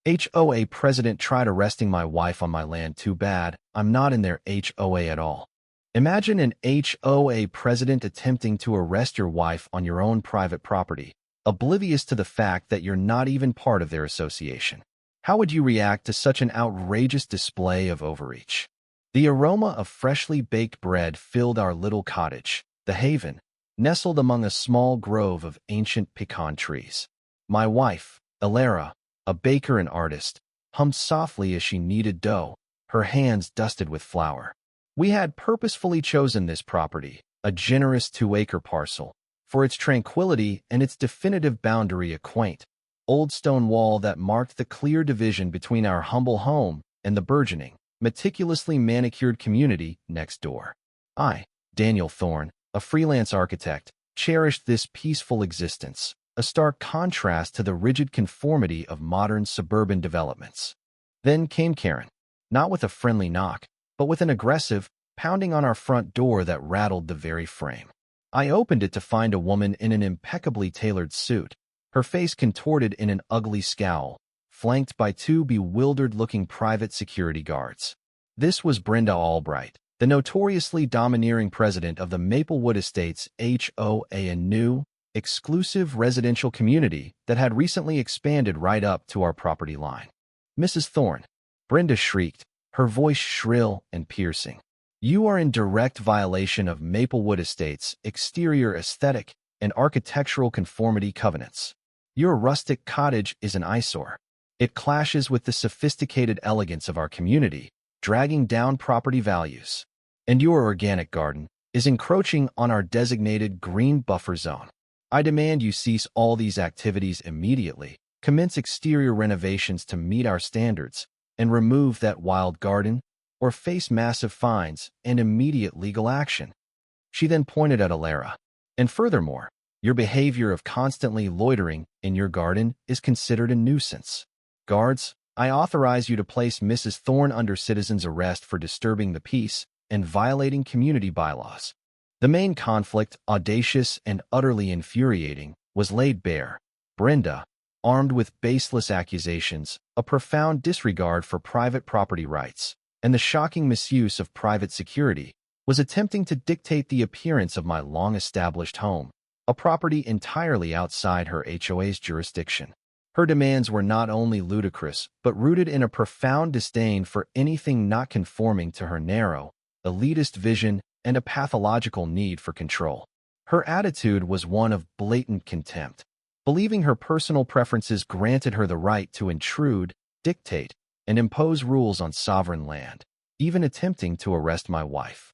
HOA president tried arresting my wife on my land. Too bad, I'm not in their HOA at all. Imagine an HOA president attempting to arrest your wife on your own private property, oblivious to the fact that you're not even part of their association. How would you react to such an outrageous display of overreach? The aroma of freshly baked bread filled our little cottage, the haven, nestled among a small grove of ancient pecan trees. My wife, Alara, a baker and artist, hummed softly as she kneaded dough, her hands dusted with flour. We had purposefully chosen this property, a generous 2-acre parcel, for its tranquility and its definitive boundary, a quaint, old stone wall that marked the clear division between our humble home and the burgeoning, meticulously manicured community next door. I, Daniel Thorne, a freelance architect, cherished this peaceful existence, a stark contrast to the rigid conformity of modern suburban developments. Then came Karen, not with a friendly knock, but with an aggressive, pounding on our front door that rattled the very frame. I opened it to find a woman in an impeccably tailored suit, her face contorted in an ugly scowl, flanked by 2 bewildered-looking private security guards. This was Brenda Albright, the notoriously domineering president of the Maplewood Estates HOA, a new, exclusive residential community that had recently expanded right up to our property line. "Mrs. Thorne," Brenda shrieked, her voice shrill and piercing. "You are in direct violation of Maplewood Estates' exterior aesthetic and architectural conformity covenants. Your rustic cottage is an eyesore. It clashes with the sophisticated elegance of our community, dragging down property values. And your organic garden is encroaching on our designated green buffer zone. I demand you cease all these activities immediately, commence exterior renovations to meet our standards, and remove that wild garden, or face massive fines and immediate legal action." She then pointed at Alara. "And furthermore, your behavior of constantly loitering in your garden is considered a nuisance. Guards, I authorize you to place Mrs. Thorne under citizen's arrest for disturbing the peace and violating community bylaws." The main conflict, audacious and utterly infuriating, was laid bare. Brenda, armed with baseless accusations, a profound disregard for private property rights, and the shocking misuse of private security, was attempting to dictate the appearance of my long-established home, a property entirely outside her HOA's jurisdiction. Her demands were not only ludicrous, but rooted in a profound disdain for anything not conforming to her narrow, elitist vision and a pathological need for control. Her attitude was one of blatant contempt, believing her personal preferences granted her the right to intrude, dictate, and impose rules on sovereign land, even attempting to arrest my wife.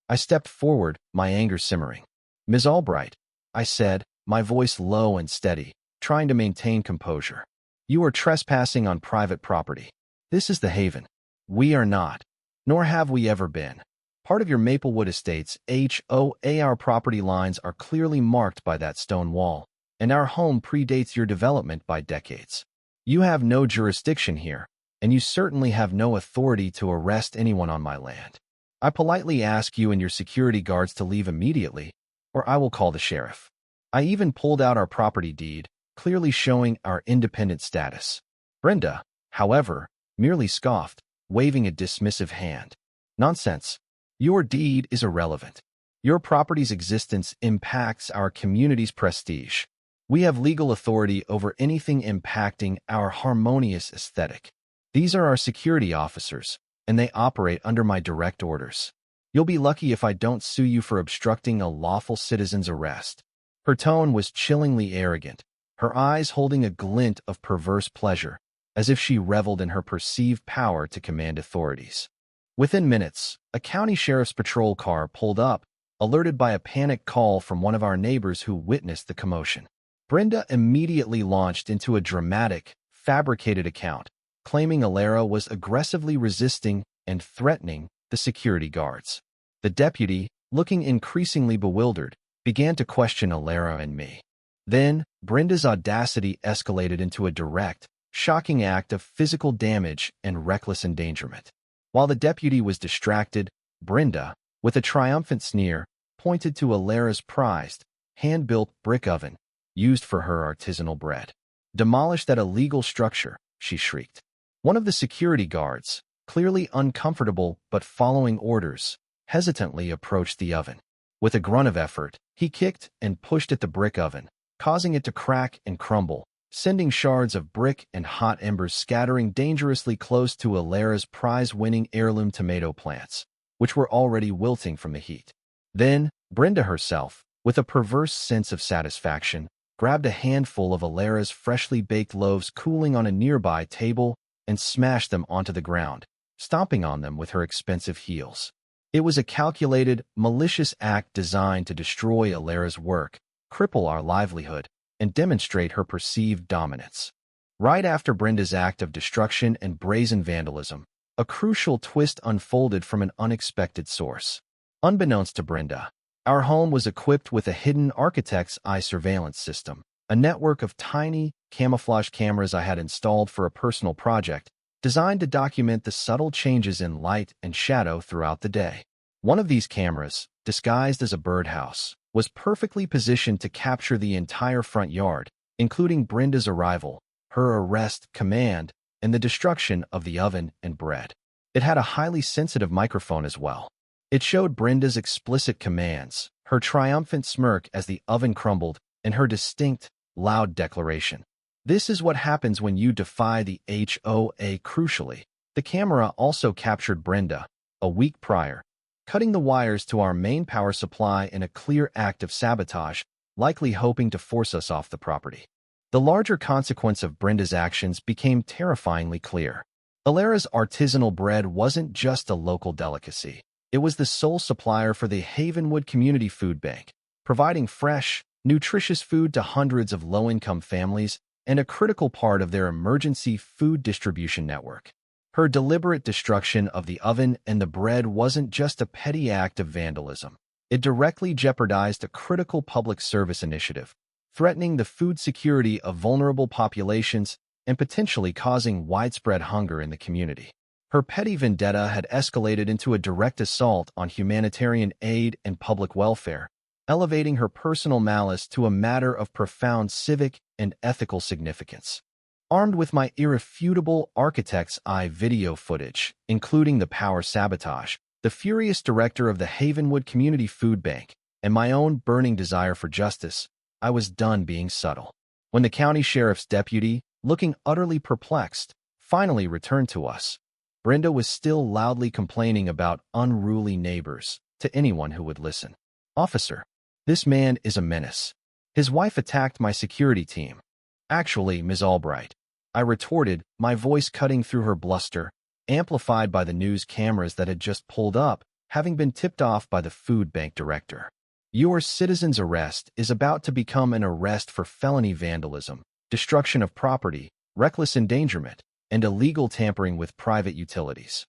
I stepped forward, my anger simmering. "Ms. Albright," I said, my voice low and steady, trying to maintain composure. "You are trespassing on private property. This is the haven. We are not, nor have we ever been, part of your Maplewood Estates HOA. Our property lines are clearly marked by that stone wall, and our home predates your development by decades. You have no jurisdiction here, and you certainly have no authority to arrest anyone on my land. I politely ask you and your security guards to leave immediately, or I will call the sheriff." I even pulled out our property deed, clearly showing our independent status. Brenda, however, merely scoffed, waving a dismissive hand. "Nonsense. Your deed is irrelevant. Your property's existence impacts our community's prestige. We have legal authority over anything impacting our harmonious aesthetic. These are our security officers, and they operate under my direct orders. You'll be lucky if I don't sue you for obstructing a lawful citizen's arrest." Her tone was chillingly arrogant, her eyes holding a glint of perverse pleasure, as if she reveled in her perceived power to command authorities. Within minutes, a county sheriff's patrol car pulled up, alerted by a panic call from one of our neighbors who witnessed the commotion. Brenda immediately launched into a dramatic, fabricated account, claiming Alara was aggressively resisting and threatening the security guards. The deputy, looking increasingly bewildered, began to question Alara and me. Then, Brenda's audacity escalated into a direct, shocking act of physical damage and reckless endangerment. While the deputy was distracted, Brenda, with a triumphant sneer, pointed to Alara's prized, hand-built brick oven, used for her artisanal bread. Demolish that illegal structure, she shrieked. One of the security guards, clearly uncomfortable but following orders, hesitantly approached the oven. With a grunt of effort, he kicked and pushed at the brick oven, causing it to crack and crumble, sending shards of brick and hot embers scattering dangerously close to Alara's prize-winning heirloom tomato plants, which were already wilting from the heat. Then, Brenda herself, with a perverse sense of satisfaction, grabbed a handful of Alara's freshly baked loaves cooling on a nearby table and smashed them onto the ground, stomping on them with her expensive heels. It was a calculated, malicious act designed to destroy Alara's work, cripple our livelihood, and demonstrate her perceived dominance. Right after Brenda's act of destruction and brazen vandalism, a crucial twist unfolded from an unexpected source. Unbeknownst to Brenda, our home was equipped with a hidden architect's eye surveillance system, a network of tiny, camouflage cameras I had installed for a personal project designed to document the subtle changes in light and shadow throughout the day. One of these cameras, disguised as a birdhouse, was perfectly positioned to capture the entire front yard, including Brenda's arrival, her arrest, command, and the destruction of the oven and bread. It had a highly sensitive microphone as well. It showed Brenda's explicit commands, her triumphant smirk as the oven crumbled, and her distinct, loud declaration. This is what happens when you defy the HOA. Crucially, the camera also captured Brenda, a week prior, cutting the wires to our main power supply in a clear act of sabotage, likely hoping to force us off the property. The larger consequence of Brenda's actions became terrifyingly clear. Alara's artisanal bread wasn't just a local delicacy. It was the sole supplier for the Havenwood Community Food Bank, providing fresh, nutritious food to hundreds of low-income families and a critical part of their emergency food distribution network. Her deliberate destruction of the oven and the bread wasn't just a petty act of vandalism. It directly jeopardized a critical public service initiative, threatening the food security of vulnerable populations and potentially causing widespread hunger in the community. Her petty vendetta had escalated into a direct assault on humanitarian aid and public welfare, elevating her personal malice to a matter of profound civic and ethical significance. Armed with my irrefutable architect's eye video footage, including the power sabotage, the furious director of the Havenwood Community Food Bank, and my own burning desire for justice, I was done being subtle. When the county sheriff's deputy, looking utterly perplexed, finally returned to us, Brenda was still loudly complaining about unruly neighbors to anyone who would listen. "Officer, this man is a menace. His wife attacked my security team." "Actually, Ms. Albright," I retorted, my voice cutting through her bluster, amplified by the news cameras that had just pulled up, having been tipped off by the food bank director. "Your citizen's arrest is about to become an arrest for felony vandalism, destruction of property, reckless endangerment, and illegal tampering with private utilities."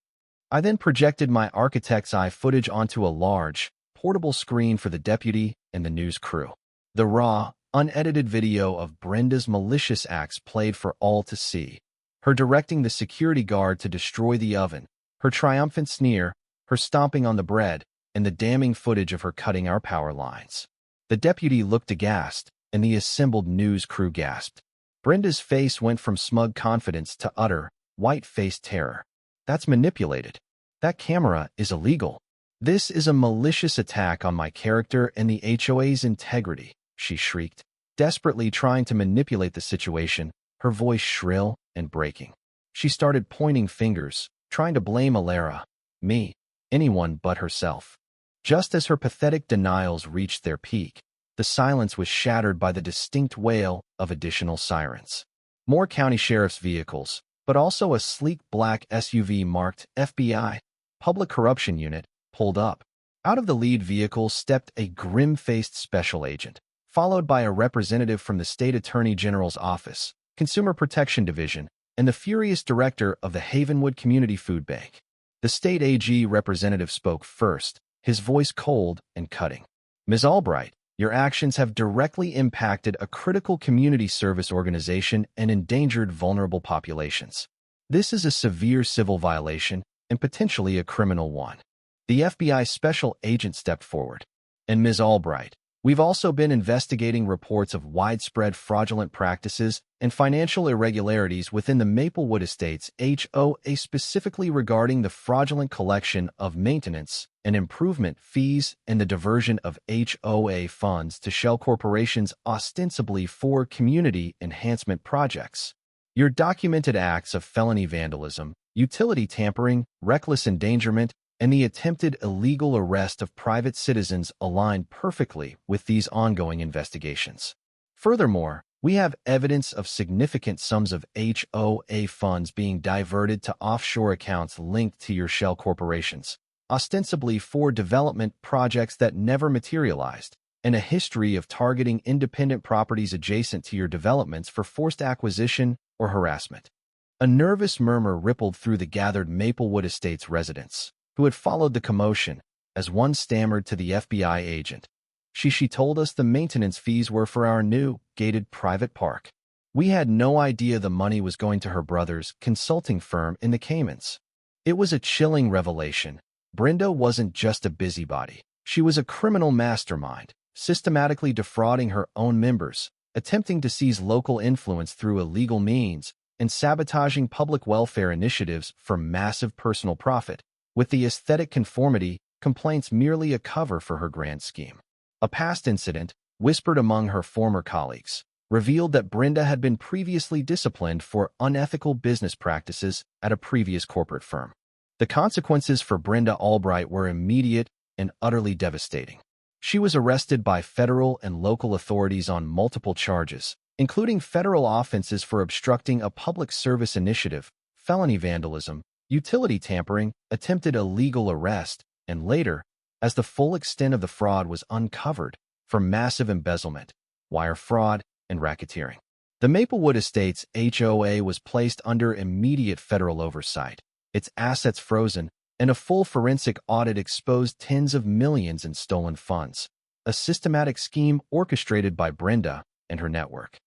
I then projected my architect's eye footage onto a large, portable screen for the deputy and the news crew. The raw, unedited video of Brenda's malicious acts played for all to see. Her directing the security guard to destroy the oven, her triumphant sneer, her stomping on the bread, and the damning footage of her cutting our power lines. The deputy looked aghast, and the assembled news crew gasped. Brenda's face went from smug confidence to utter, white-faced terror. "That's manipulated. That camera is illegal. This is a malicious attack on my character and the HOA's integrity," she shrieked, desperately trying to manipulate the situation, her voice shrill and breaking. She started pointing fingers, trying to blame Alara, me, anyone but herself. Just as her pathetic denials reached their peak, the silence was shattered by the distinct wail of additional sirens. More county sheriff's vehicles, but also a sleek black SUV marked FBI, Public Corruption Unit, pulled up. Out of the lead vehicle stepped a grim-faced special agent, followed by a representative from the State Attorney General's Office, Consumer Protection Division, and the furious director of the Havenwood Community Food Bank. The state AG representative spoke first, his voice cold and cutting. "Ms. Albright, your actions have directly impacted a critical community service organization and endangered vulnerable populations. This is a severe civil violation and potentially a criminal one." The FBI special agent stepped forward. "And Ms. Albright, We've also been investigating reports of widespread fraudulent practices and financial irregularities within the Maplewood Estates HOA, specifically regarding the fraudulent collection of maintenance and improvement fees and the diversion of HOA funds to shell corporations ostensibly for community enhancement projects. Your documented acts of felony vandalism, utility tampering, reckless endangerment, and the attempted illegal arrest of private citizens align perfectly with these ongoing investigations. Furthermore, we have evidence of significant sums of HOA funds being diverted to offshore accounts linked to your shell corporations, ostensibly for development projects that never materialized, and a history of targeting independent properties adjacent to your developments for forced acquisition or harassment. A nervous murmur rippled through the gathered Maplewood Estates residents, who had followed the commotion, as one stammered to the FBI agent. She told us the maintenance fees were for our new, gated private park. We had no idea the money was going to her brother's consulting firm in the Caymans. It was a chilling revelation. Brenda wasn't just a busybody. She was a criminal mastermind, systematically defrauding her own members, attempting to seize local influence through illegal means, and sabotaging public welfare initiatives for massive personal profit, with the aesthetic conformity complaints merely a cover for her grand scheme. A past incident, whispered among her former colleagues, revealed that Brenda had been previously disciplined for unethical business practices at a previous corporate firm. The consequences for Brenda Albright were immediate and utterly devastating. She was arrested by federal and local authorities on multiple charges, including federal offenses for obstructing a public service initiative, felony vandalism, utility tampering, attempted illegal arrest, and later, as the full extent of the fraud was uncovered, for massive embezzlement, wire fraud, and racketeering. The Maplewood Estates HOA was placed under immediate federal oversight, its assets frozen, and a full forensic audit exposed tens of millions in stolen funds, a systematic scheme orchestrated by Brenda and her network.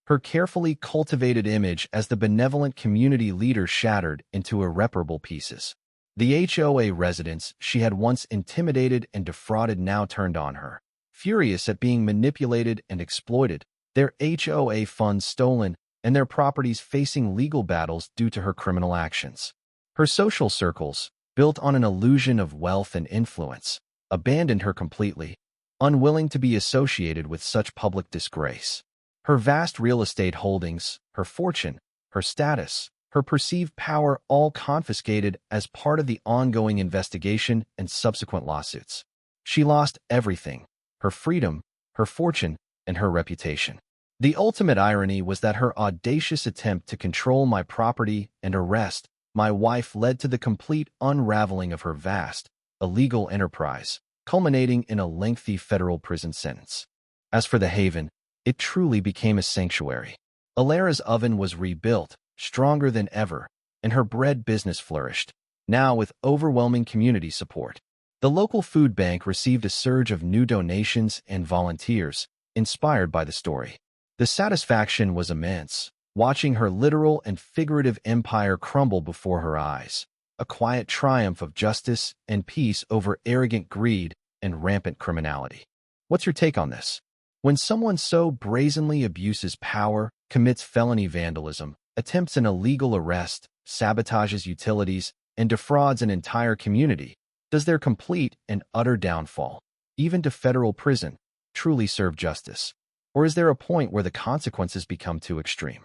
Her carefully cultivated image as the benevolent community leader shattered into irreparable pieces. The HOA residents she had once intimidated and defrauded now turned on her, furious at being manipulated and exploited, their HOA funds stolen, and their properties facing legal battles due to her criminal actions. Her social circles, built on an illusion of wealth and influence, abandoned her completely, unwilling to be associated with such public disgrace. Her vast real estate holdings, her fortune, her status, her perceived power all confiscated as part of the ongoing investigation and subsequent lawsuits. She lost everything: her freedom, her fortune, and her reputation. The ultimate irony was that her audacious attempt to control my property and arrest my wife led to the complete unraveling of her vast, illegal enterprise, culminating in a lengthy federal prison sentence. As for the haven, it truly became a sanctuary. Alara's oven was rebuilt, stronger than ever, and her bread business flourished, now with overwhelming community support. The local food bank received a surge of new donations and volunteers, inspired by the story. The satisfaction was immense, watching her literal and figurative empire crumble before her eyes, a quiet triumph of justice and peace over arrogant greed and rampant criminality. What's your take on this? When someone so brazenly abuses power, commits felony vandalism, attempts an illegal arrest, sabotages utilities, and defrauds an entire community, does their complete and utter downfall, even to federal prison, truly serve justice? Or is there a point where the consequences become too extreme?